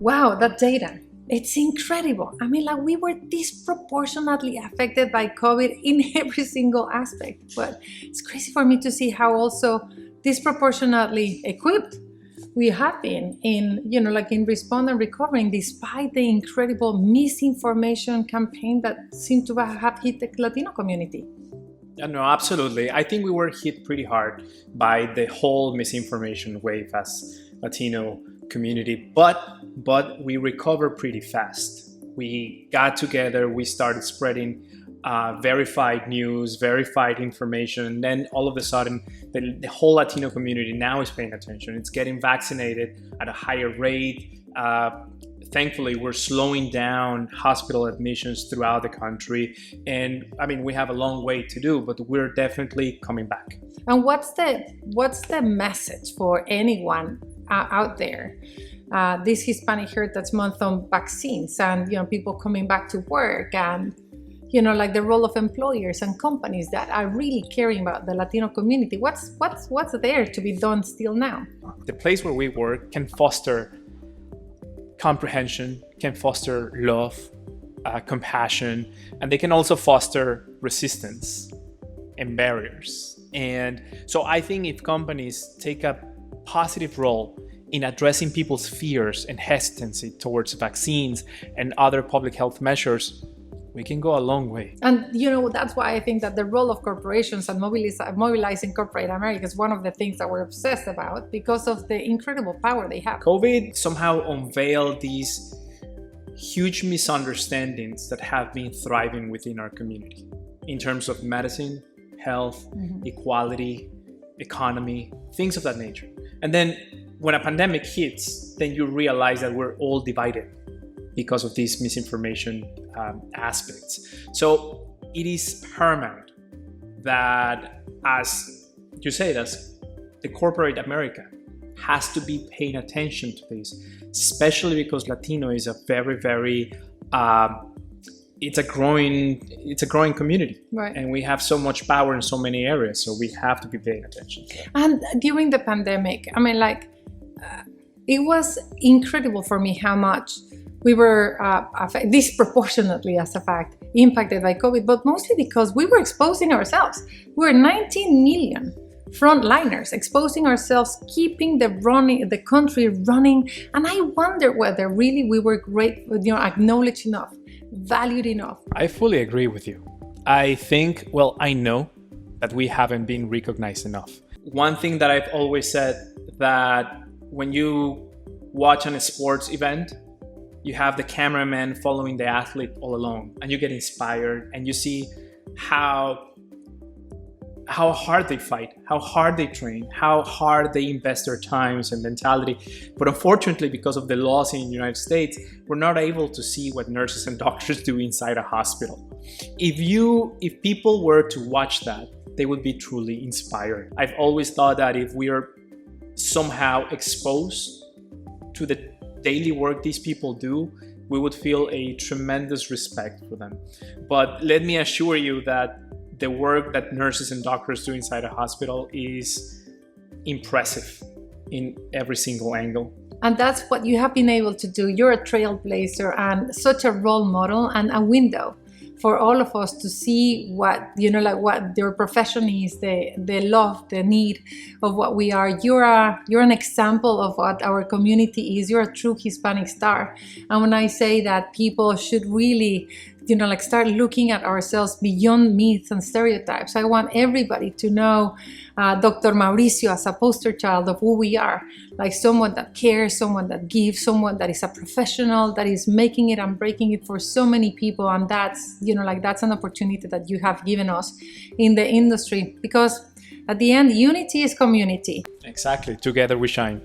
wow, that data. It's incredible. I mean, like we were disproportionately affected by COVID in every single aspect. But it's crazy for me to see how also disproportionately equipped we have been in, like in respond and recovering, despite the incredible misinformation campaign that seemed to have hit the Latino community. No, absolutely. I think we were hit pretty hard by the whole misinformation wave as Latino community, but we recovered pretty fast. We got together, we started spreading verified news, verified information, and then all of a sudden the whole Latino community now is paying attention. It's getting vaccinated at a higher rate. Thankfully, we're slowing down hospital admissions throughout the country. And I mean, we have a long way to do, but we're definitely coming back. And what's the message for anyone out there? This Hispanic Heritage Month on vaccines and, people coming back to work and, like the role of employers and companies that are really caring about the Latino community. What's there to be done still now? The place where we work can foster comprehension, can foster love, compassion, and they can also foster resistance and barriers. And so I think if companies take a positive role in addressing people's fears and hesitancy towards vaccines and other public health measures, we can go a long way. And that's why I think that the role of corporations and mobilizing corporate America is one of the things that we're obsessed about because of the incredible power they have. COVID somehow unveiled these huge misunderstandings that have been thriving within our community in terms of medicine, health, equality, economy, things of that nature. And then when a pandemic hits, then you realize that we're all divided because of these misinformation aspects. So it is paramount that, as you said, as the corporate America has to be paying attention to this, especially because Latino is a very, very it's a growing community, right? And we have so much power in so many areas, so we have to be paying attention to that. And during the pandemic, I mean, it was incredible for me how much we were disproportionately, as a fact, impacted by COVID, but mostly because we were exposing ourselves. We were 19 million frontliners exposing ourselves, keeping the country running. And I wonder whether really we were acknowledged enough, valued enough. I fully agree with you. I know that we haven't been recognized enough. One thing that I've always said, that when you watch a sports event, you have the cameraman following the athlete all along, and you get inspired, and you see how hard they fight, how hard they train, how hard they invest their times and mentality. But unfortunately, because of the laws in the United States, we're not able to see what nurses and doctors do inside a hospital. If people were to watch that, they would be truly inspired. I've always thought that if we are somehow exposed to the daily work these people do, we would feel a tremendous respect for them. But let me assure you that the work that nurses and doctors do inside a hospital is impressive in every single angle. And that's what you have been able to do. You're a trailblazer and such a role model and a window for all of us to see what your profession is, the love, the need of what we are. You're an example of what our community is. You're a true Hispanic star. And when I say that people should really start looking at ourselves beyond myths and stereotypes, I want everybody to know Dr. Mauricio as a poster child of who we are, like someone that cares, someone that gives, someone that is a professional, that is making it and breaking it for so many people. And that's, that's an opportunity that you have given us in the industry, because at the end, unity is community. Exactly. Together we shine.